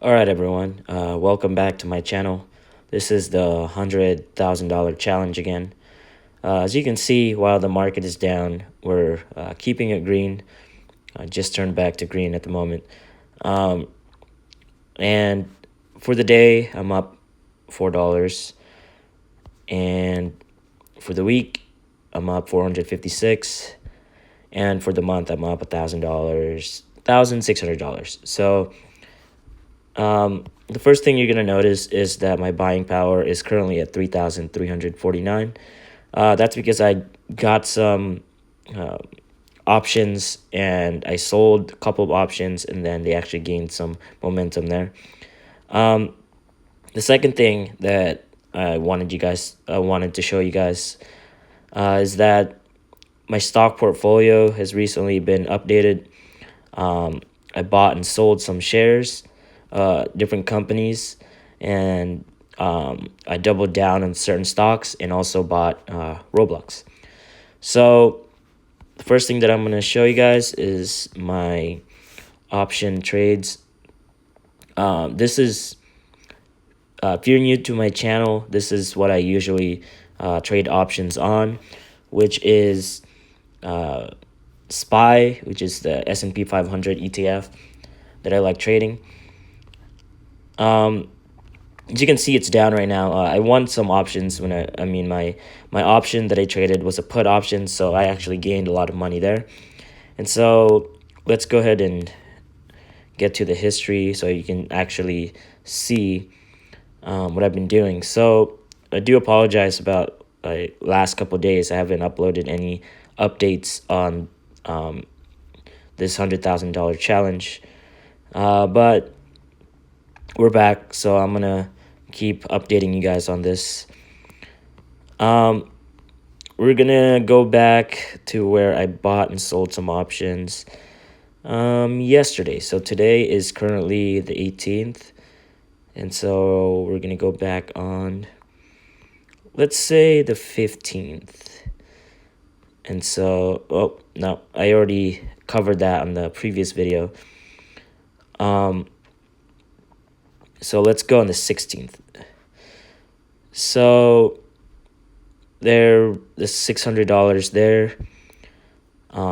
All right, everyone. Welcome back to my channel. This is the $100,000 challenge again. As you can see, while the market is down, we're keeping it green. Just turned back to green at the moment. Um, and for the day, I'm up $4. And for the week, I'm up 456. And for the month, I'm up $1,000, $1,600. So the first thing you're going to notice is that my buying power is currently at 3,349. That's because I got some uh, options and I sold a couple of options, and then they actually gained some momentum there. Um, the second thing that I wanted to show you guys is that my stock portfolio has recently been updated. I bought and sold some shares, different companies, and I doubled down on certain stocks and also bought Roblox. So the first thing that I'm going to show you guys is my option trades. This is, if you're new to my channel, this is what I usually trade options on, which is SPY, which is the S&P 500 ETF that I like trading. As you can see, it's down right now. I won some options when my option that I traded was a put option, so I actually gained a lot of money there. And so let's go ahead and get to the history so you can actually see what I've been doing. So I do apologize about last couple days. I haven't uploaded any updates on this $100,000 challenge, but we're back, so I'm gonna keep updating you guys on this. We're gonna go back to where I bought and sold some options yesterday. So today is currently the 18th, and so we're gonna go back on, let's say, the 15th. And so, oh no, I already covered that on the previous video. So let's go on the 16th. So there, the $600 there.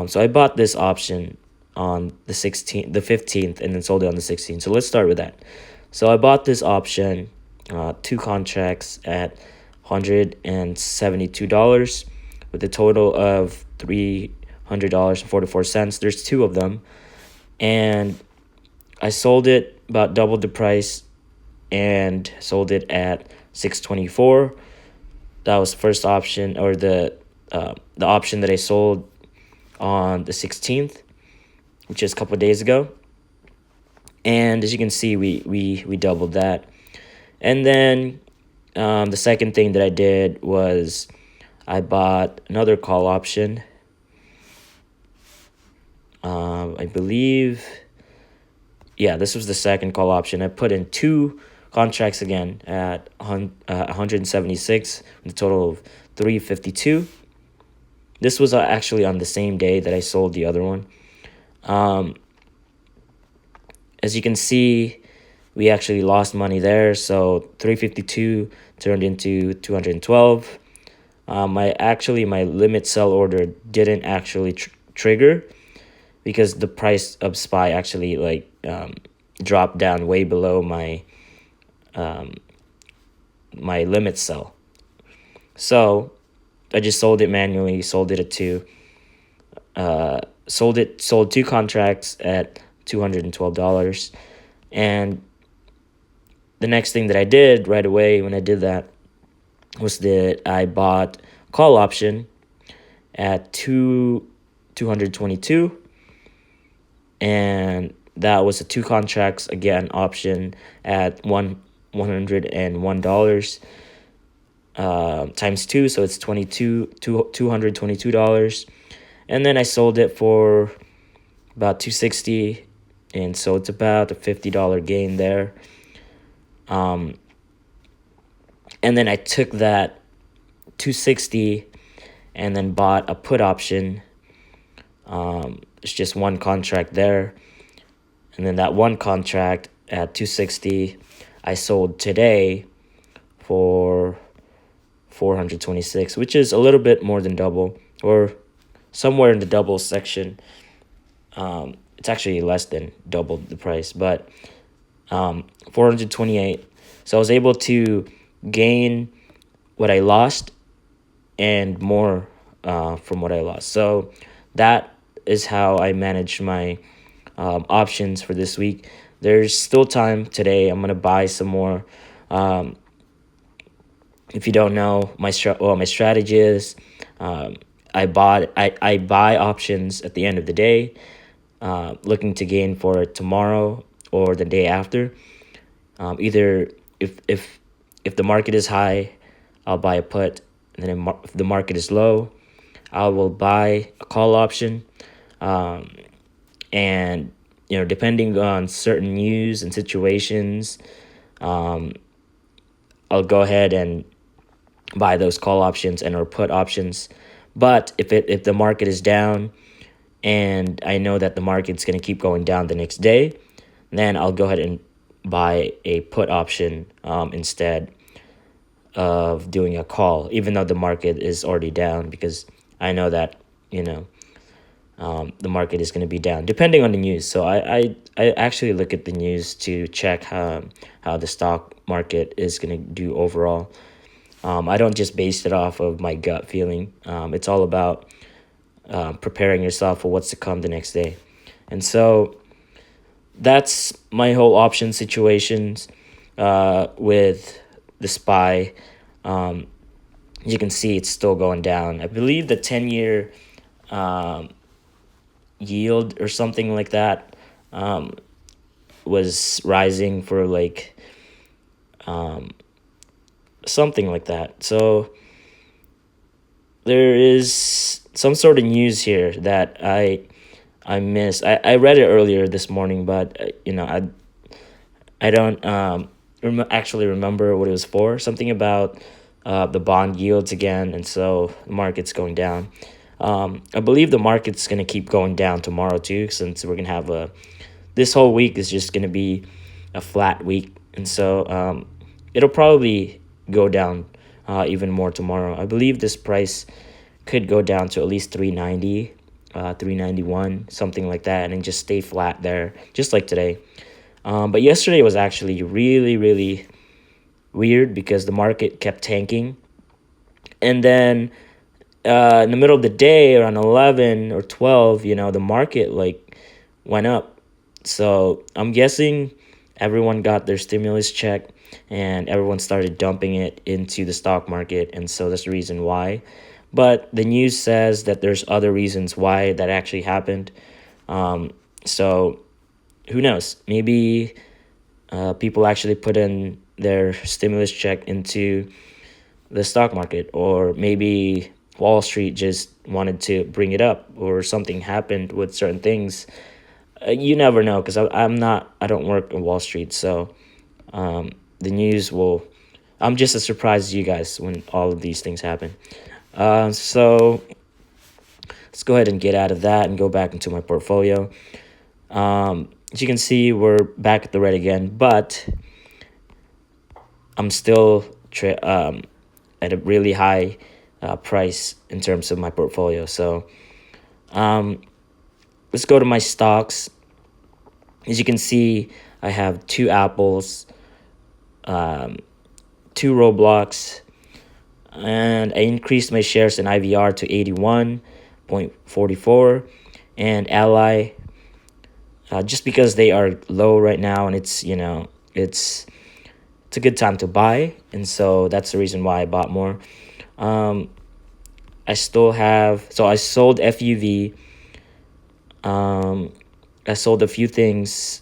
So I bought this option on the 15th, and then sold it on the 16th. So let's start with that. So I bought this option, 2 contracts at $172 with a total of $300.44. There's 2 of them, and I sold it about double the price and sold it at $624. That was first option, or the option that I sold on the 16th, which is a couple of days ago. And as you can see, we doubled that. And then the second thing that I did was I bought another call option. I believe, yeah, this was the second call option. I put in 2 contracts again at 176 with a total of 352. This was actually on the same day that I sold the other one. As you can see, we actually lost money there. So 352 turned into 212. My limit sell order didn't actually trigger because the price of SPY actually dropped down way below my my limit sell. So I just sold it manually, sold it at 2. Sold 2 contracts at $212. And the next thing that I did right away when I did that was that I bought call option at 222, and that was a 2 contracts again option at $101 times 2, so it's $222. And then I sold it for about $260, and so it's about a $50 gain there. And then I took that $260 and then bought a put option. It's just 1 contract there, and then that 1 contract at 260. I sold today for 426, which is a little bit more than double, or somewhere in the double section. It's actually less than double the price, but 428. So I was able to gain what I lost and more from what I lost. So that is how I manage my options for this week. There's still time today. I'm gonna buy some more. If you don't know, my strategy is I buy options at the end of the day, looking to gain for tomorrow or the day after. Either if the market is high, I'll buy a put, and then if the market is low, I will buy a call option. And depending on certain news and situations, I'll go ahead and buy those call options and or put options. But if the market is down and I know that the market's going to keep going down the next day, then I'll go ahead and buy a put option instead of doing a call, even though the market is already down, because I know that the market is going to be down depending on the news. So I actually look at the news to check how the stock market is going to do overall. I don't just base it off of my gut feeling. It's all about preparing yourself for what's to come the next day. And so that's my whole option situations with the SPY. You can see it's still going down. I believe the 10-year yield or something like that was rising for like something like that. So there is some sort of news here that I missed. I read it earlier this morning, but I don't actually remember what it was for. Something about the bond yields again, and so the market's going down. I believe the market's going to keep going down tomorrow too, since we're going to have this whole week is just going to be a flat week. And so it'll probably go down even more tomorrow. I believe this price could go down to at least 390, 391, something like that, and then just stay flat there, just like today. But yesterday was actually really, really weird because the market kept tanking. And then in the middle of the day, around 11 or 12, the market went up. So I'm guessing everyone got their stimulus check and everyone started dumping it into the stock market. And so that's the reason why. But the news says that there's other reasons why that actually happened. So who knows? Maybe people actually put in their stimulus check into the stock market, or maybe Wall Street just wanted to bring it up, or something happened with certain things. You never know, because I don't work on Wall Street, so the news I'm just as surprised as you guys when all of these things happen. So let's go ahead and get out of that and go back into my portfolio. As you can see, we're back at the red again, but I'm still at a really high price in terms of my portfolio. So let's go to my stocks. As you can see, I have 2 Apples, 2 Roblox, and I increased my shares in IVR to 81.44, and Ally, just because they are low right now, and it's a good time to buy, and so that's the reason why I bought more. I sold FUV. I sold a few things.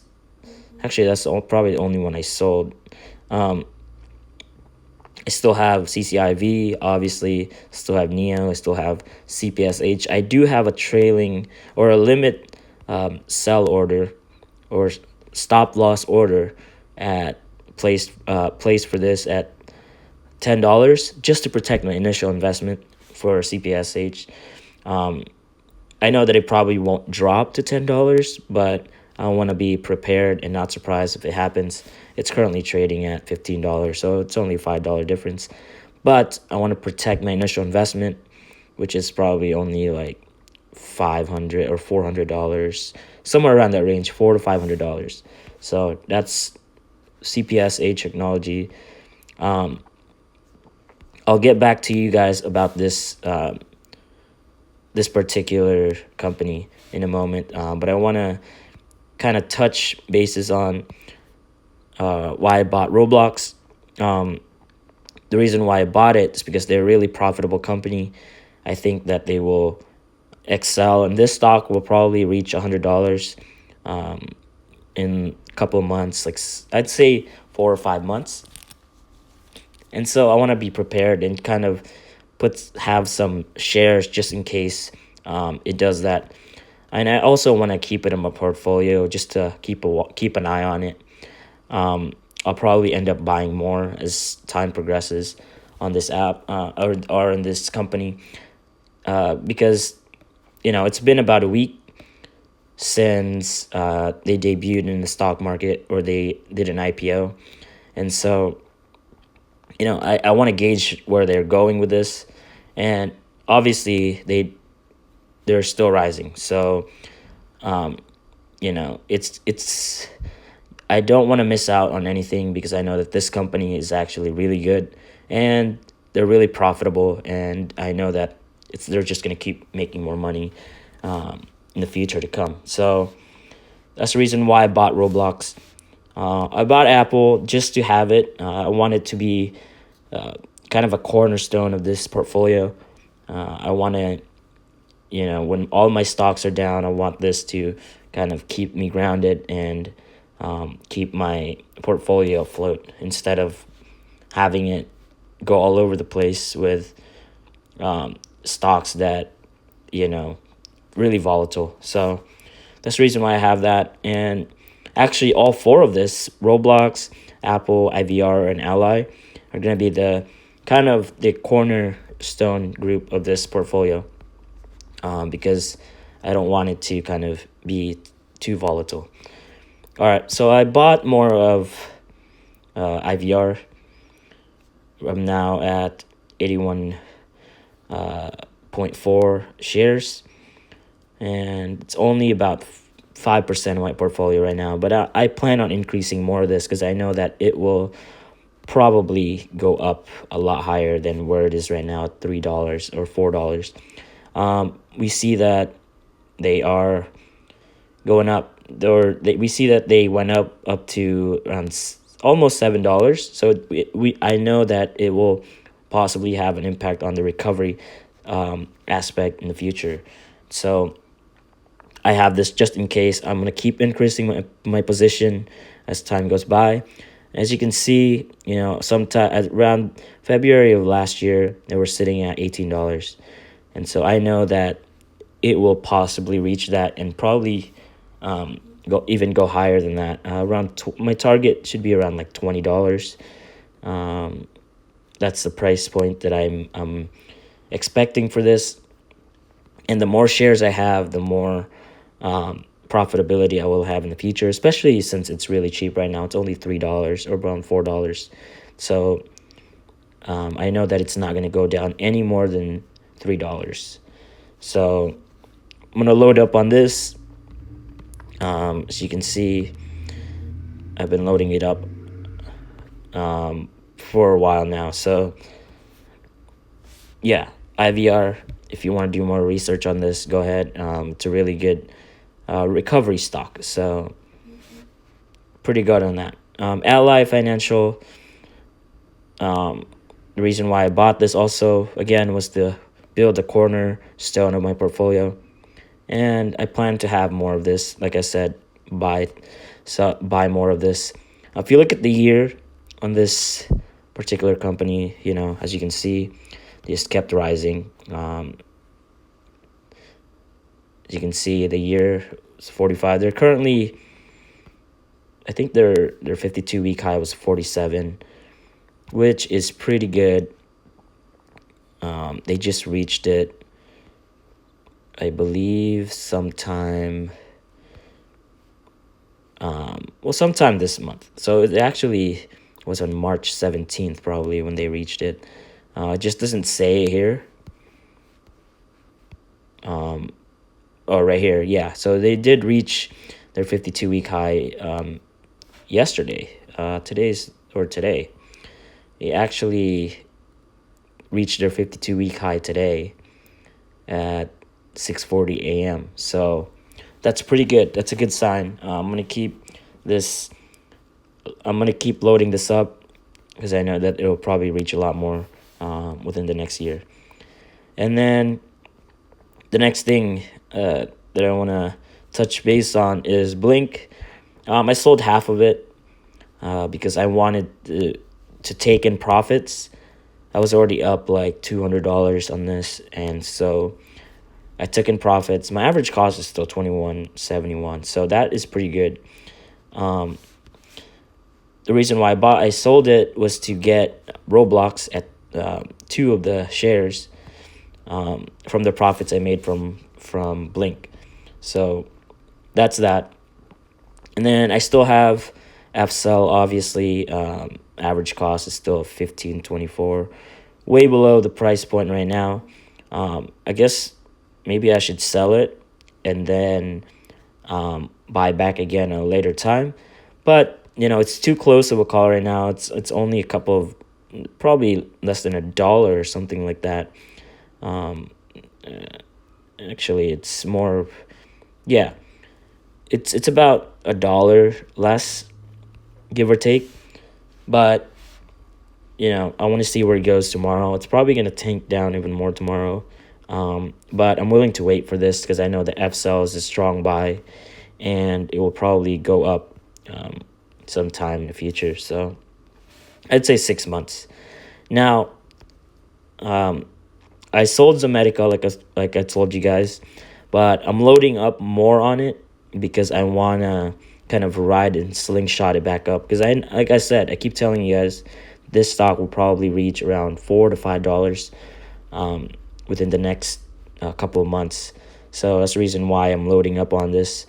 Actually, that's probably the only one I sold. I still have CCIV, obviously. Still have NEO. I still have CPSH. I do have a trailing or a limit sell order or stop loss order placed for this at $10 just to protect my initial investment for CPSH. I know that it probably won't drop to $10, but I want to be prepared and not surprised if it happens. It's currently trading at $15, so it's only a $5 difference. But I want to protect my initial investment, which is probably only like $500 or $400, somewhere around that range, $400 to $500. So that's CPSA technology. I'll get back to you guys about this particular company in a moment, but I want to kind of touch bases on why I bought Roblox. The reason why I bought it is because they're a really profitable company. I think that they will excel, and this stock will probably reach $100 in a couple of months, like I'd say 4 or 5 months. And so I want to be prepared and kind of have some shares just in case it does that. And I also want to keep it in my portfolio just to keep an eye on it. I'll probably end up buying more as time progresses on this app or in this company, because it's been about a week since they debuted in the stock market, or they did an IPO. And so I want to gauge where they're going with this, and obviously they're still rising. So it's I don't want to miss out on anything, because I know that this company is actually really good and they're really profitable, and I know that they're just going to keep making more money in the future to come. So that's the reason why I bought Roblox. I bought Apple just to have it. I want it to be kind of a cornerstone of this portfolio. I want to, when all my stocks are down, I want this to kind of keep me grounded and keep my portfolio afloat, instead of having it go all over the place with stocks that, really volatile. So that's the reason why I have that. And actually, all four of this, Roblox, Apple, IVR, and Ally, are going to be the kind of the cornerstone group of this portfolio, because I don't want it to kind of be too volatile. All right, so I bought more of IVR. I'm now at 81.4 shares, and it's only about 5% of my portfolio right now. But I plan on increasing more of this, because I know that it will probably go up a lot higher than where it is right now at $3 or $4. We see that they are going up, we see that they went up to around almost $7. So I know that it will possibly have an impact on the recovery aspect in the future. So I have this just in case. I'm going to keep increasing my position as time goes by. As you can see, sometime around February of last year, they were sitting at $18. And so I know that it will possibly reach that, and probably go higher than that. My target should be around like $20. That's the price point that I'm expecting for this. And the more shares I have, the more profitability I will have in the future, especially since it's really cheap right now. It's only $3 or around $4. So I know that it's not going to go down any more than $3. So I'm going to load up on this. As you can see, I've been loading it up for a while now. So yeah, IVR, if you want to do more research on this, go ahead. It's a really good recovery stock. So pretty good on that. Ally Financial, the reason why I bought this also, again, was to build a cornerstone of my portfolio. And I plan to have more of this. Like I said, buy more of this. If you look at the year on this particular company, as you can see, they just kept rising. As you can see, the year is 45. They're currently, I think their 52-week high was 47, which is pretty good. They just reached it, I believe, sometime well, sometime this month. So it actually was on March 17th, probably, when they reached it. It just doesn't say here. Oh, right here, yeah. So they did reach their 52-week high yesterday. Today. They actually reached their 52-week high today at 6:40 a.m. So that's pretty good. That's a good sign. I'm gonna keep loading this up because I know that it'll probably reach a lot more within the next year. And then the next thing that I want to touch base on is Blink. I sold half of it because I wanted to take in profits. I was already up like $200 on this, and so I took in profits. My average cost is still $21.71, so that is pretty good. The reason why I sold it was to get Roblox at 2 of the shares from the profits I made from Blink. So that's that. And then I still have FCell, obviously. Average cost is still $15.24, way below the price point right now. I guess maybe I should sell it and then buy back again at a later time. But it's too close of a call right now. It's only a couple of, probably less than $1 or something like that. Actually, it's more, yeah. It's about $1 less, give or take. But I want to see where it goes tomorrow. It's probably going to tank down even more tomorrow. But I'm willing to wait for this because I know the FCell is a strong buy, and it will probably go up sometime in the future. So I'd say 6 months. Now, I sold Zomedica like I told you guys, but I'm loading up more on it because I wanna kind of ride and slingshot it back up. Because like I said, I keep telling you guys, this stock will probably reach around $4 to $5 within the next couple of months. So that's the reason why I'm loading up on this,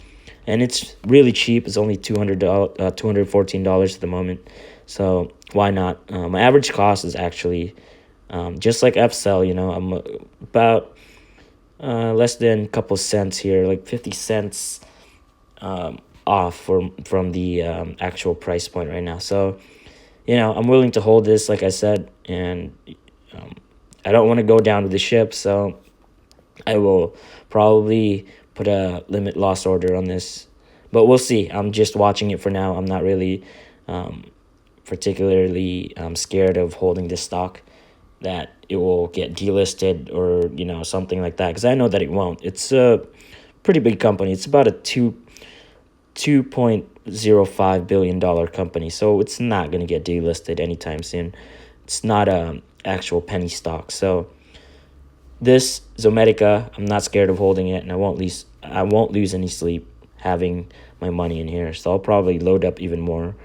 and it's really cheap. It's only $214 at the moment. So why not? My average cost is actually just like FCell. I'm about less than a couple cents here, like 50 cents off from the actual price point right now. So I'm willing to hold this, like I said, and I don't want to go down with the ship, so I will probably put a limit loss order on this, but we'll see. I'm just watching it for now. I'm not really particularly scared of holding this stock, that it will get delisted or something like that, because I know that it won't. It's a pretty big company. It's about a $2.05 billion company, so it's not going to get delisted anytime soon. It's not a actual penny stock. So this Zomedica, I'm not scared of holding it, and I won't lose any sleep having my money in here. So I'll probably load up even more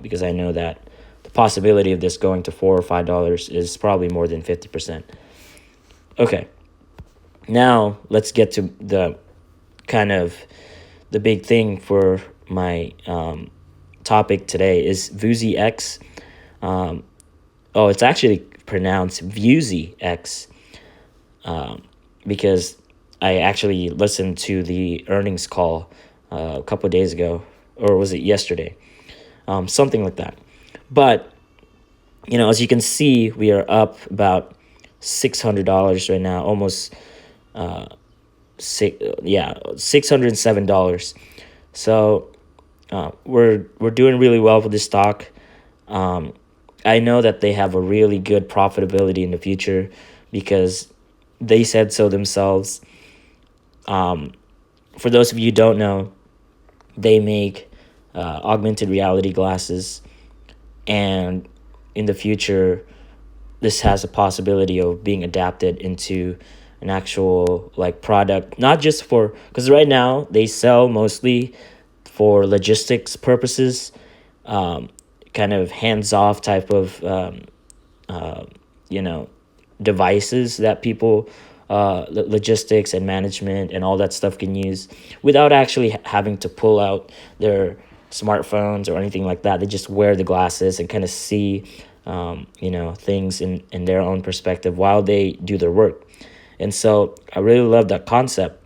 because I know that the possibility of this going to $4 or $5 is probably more than 50%. Okay, now let's get to the kind of the big thing for my topic today is VUZYX. It's actually pronounced VUZYX because I actually listened to the earnings call a couple of days ago, or was it yesterday? Something like that. But as you can see, we are up about $600 right now, almost $607. So we're doing really well for this stock. I know that they have a really good profitability in the future because they said so themselves. For those of you who don't know, they make augmented reality glasses, and in the future, this has a possibility of being adapted into an actual product, not just for, because right now they sell mostly for logistics purposes, kind of hands-off type of devices that people logistics and management and all that stuff can use without actually having to pull out their smartphones or anything like that. They just wear the glasses and kind of see, things in their own perspective while they do their work. And so I really love that concept,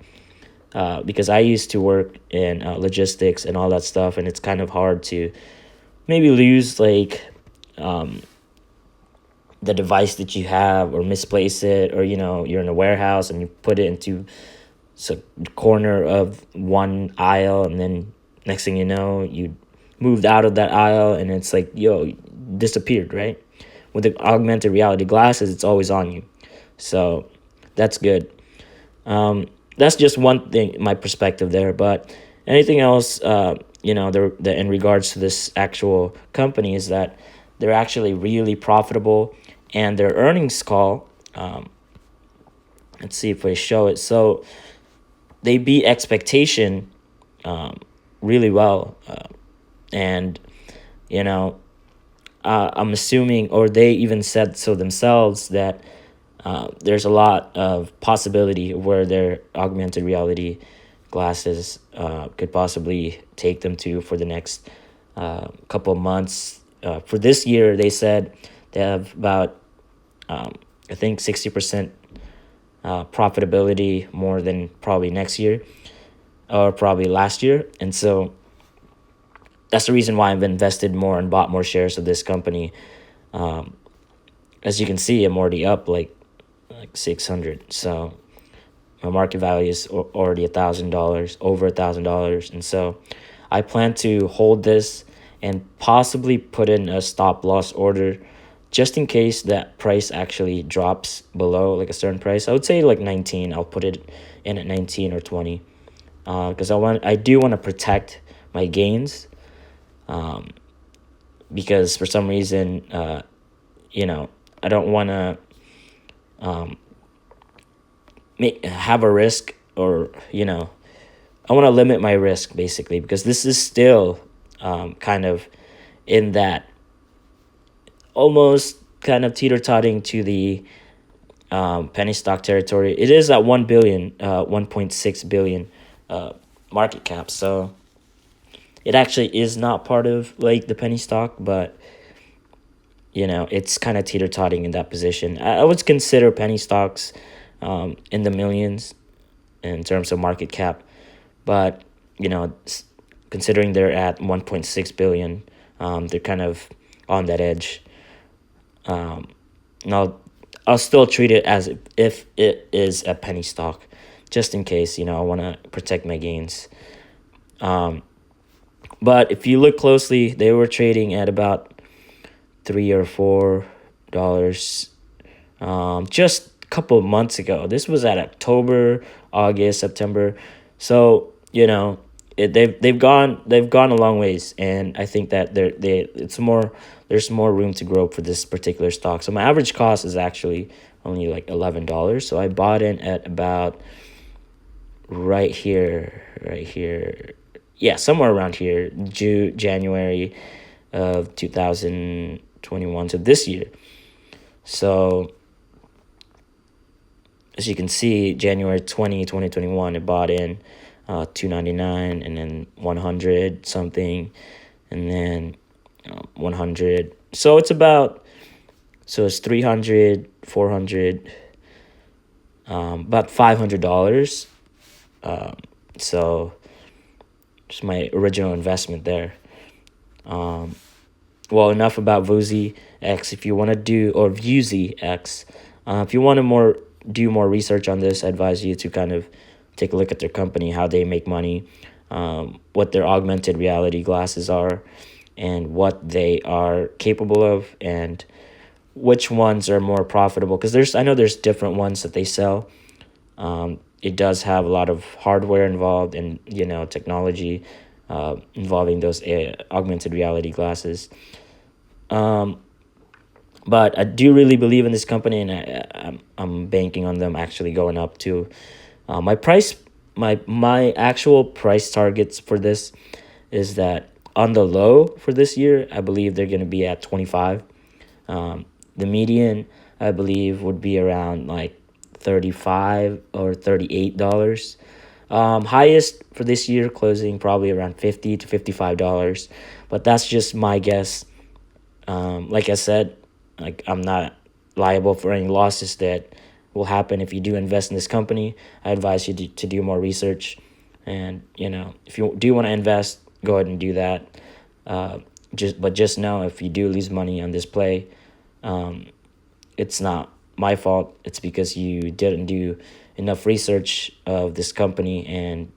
because I used to work in logistics and all that stuff, and it's kind of hard to maybe lose like the device that you have or misplace it, or you're in a warehouse and you put it into the corner of one aisle, and then next thing you know, you moved out of that aisle and it's like, disappeared, right? With the augmented reality glasses, it's always on you. So that's good. That's just one thing, my perspective there. But anything else, the in regards to this actual company, is that they're actually really profitable, and their earnings call. Let's see if I show it. So they beat expectation really well, and you know I'm assuming, or they even said so themselves, that there's a lot of possibility of where their augmented reality glasses could possibly take them to for the next couple of months. For this year, they said they have about, I think, 60% profitability more than probably next year or probably last year. And so that's the reason why I've invested more and bought more shares of this company. As you can see, I'm already up like 600. So my market value is already $1,000, over $1,000. And so I plan to hold this and possibly put in a stop loss order just in case that price actually drops below like a certain price. I would say like 19. I'll put it in at 19 or 20, because I do want to protect my gains, because for some reason, I don't want to have a risk, or I want to limit my risk basically, because this is still kind of in that almost kind of teeter-totting to the penny stock territory. It is at 1 billion, 1.6 billion market cap. So it actually is not part of like the penny stock, but it's kind of teeter-totting in that position. I would consider penny stocks in the millions in terms of market cap, but considering they're at 1.6 billion, they're kind of on that edge. Now I'll still treat it as if it is a penny stock, just in case. I want to protect my gains. But if you look closely, they were trading at about $3 or $4 just a couple of months ago. This was at October, August, September. So they've gone a long ways, and I think that there's more room to grow for this particular stock. So my average cost is actually only like $11. So I bought in at about right here. Yeah, somewhere around here, January of 2021 to this year. So as you can see, January 2021, I bought in $2.99, and then 100 something, and then 100. So it's it's 300, 400, about $500. So just my original investment there. Well, enough about VUZI X. If you want to do, or VUZI X, if you want to do more research on this, I advise you to kind of take a look at their company, how they make money, what their augmented reality glasses are, and what they are capable of, and which ones are more profitable. Because I know there's different ones that they sell. It does have a lot of hardware involved, and technology involving those augmented reality glasses. But I do really believe in this company, and I'm banking on them actually going up too. My actual price targets for this is that on the low for this year, I believe they're going to be at 25. The median, I believe, would be around like $35 or $38. Highest for this year closing probably around $50 to $55, but that's just my guess. Like I said, like I'm not liable for any losses that will happen if you do invest in this company. I advise you to do more research, and if you do want to invest, go ahead and do that. Just know if you do lose money on this play, it's not my fault. It's because you didn't do enough research of this company, and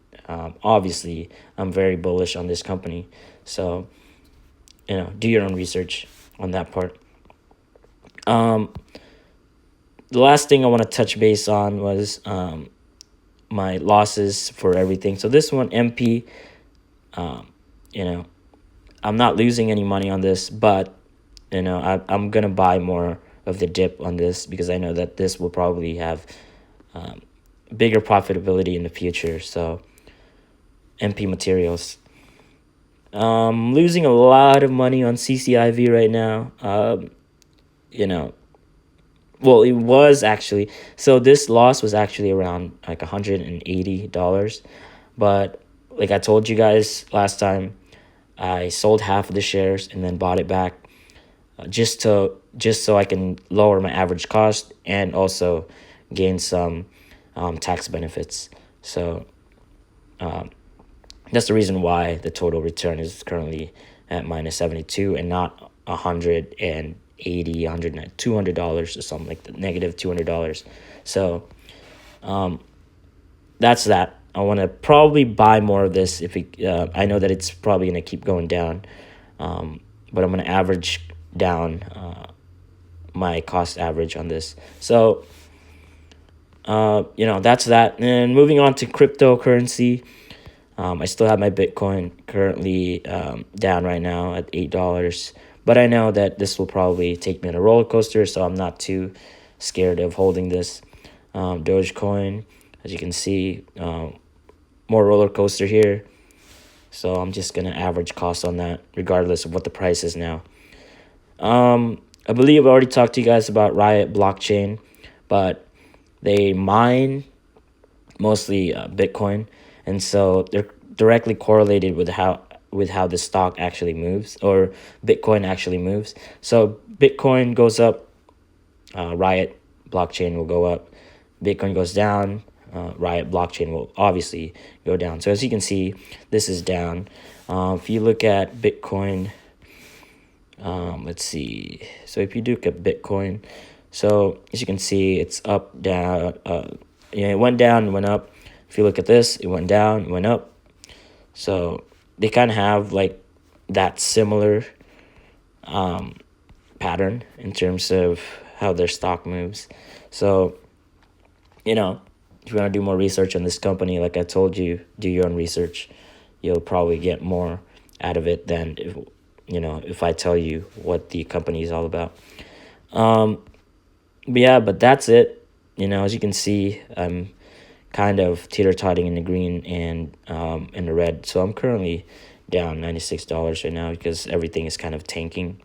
obviously I'm very bullish on this company. So do your own research on that part. The last thing I want to touch base on was my losses for everything. So this one, MP, I'm not losing any money on this, but I'm gonna buy more of the dip on this because I know that this will probably have bigger profitability in the future. So MP Materials. Losing a lot of money on CCIV right now. Well, it was actually, so this loss was actually around like $180, but like I told you guys last time, I sold half of the shares and then bought it back, just so I can lower my average cost and also gain some tax benefits. So that's the reason why the total return is currently at minus 72 and not $180, $200 or something like that, negative $200. So that's that. I want to probably buy more of this if I know that it's probably going to keep going down, but I'm going to average down my cost average on this. So that's that. And moving on to cryptocurrency, I still have my Bitcoin currently down right now at $8, but I know that this will probably take me on a roller coaster, so I'm not too scared of holding this. Dogecoin, as you can see, more roller coaster here, so I'm just gonna average cost on that regardless of what the price is now. I believe I already talked to you guys about Riot blockchain, but they mine mostly Bitcoin, and so they're directly correlated with how the stock actually moves, or Bitcoin actually moves. So Bitcoin goes up, Riot blockchain will go up. Bitcoin goes down, Riot blockchain will obviously go down. So as you can see, this is down. If you look at Bitcoin, let's see. So if you look at Bitcoin, so as you can see, it's up, down. It went down, went up. If you look at this, it went down, went up. So they kind of have like that similar pattern in terms of how their stock moves. So if you want to do more research on this company, like I told you, do your own research. You'll probably get more out of it than if I tell you what the company is all about. But that's it. As you can see, I'm kind of teeter-totting in the green and in the red. So I'm currently down $96 right now because everything is kind of tanking.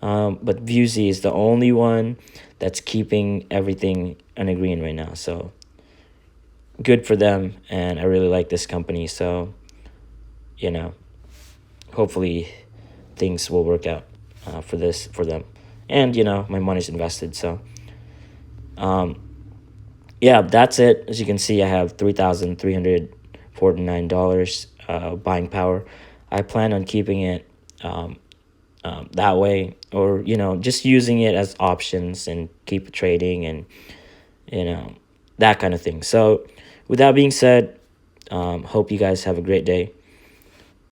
But VuZ is the only one that's keeping everything in the green right now. So good for them, and I really like this company. So, hopefully things will work out for them. And, my money's invested. So, that's it. As you can see, I have $3,349 buying power. I plan on keeping it that way, or just using it as options and keep trading and that kind of thing. So with that being said, hope you guys have a great day.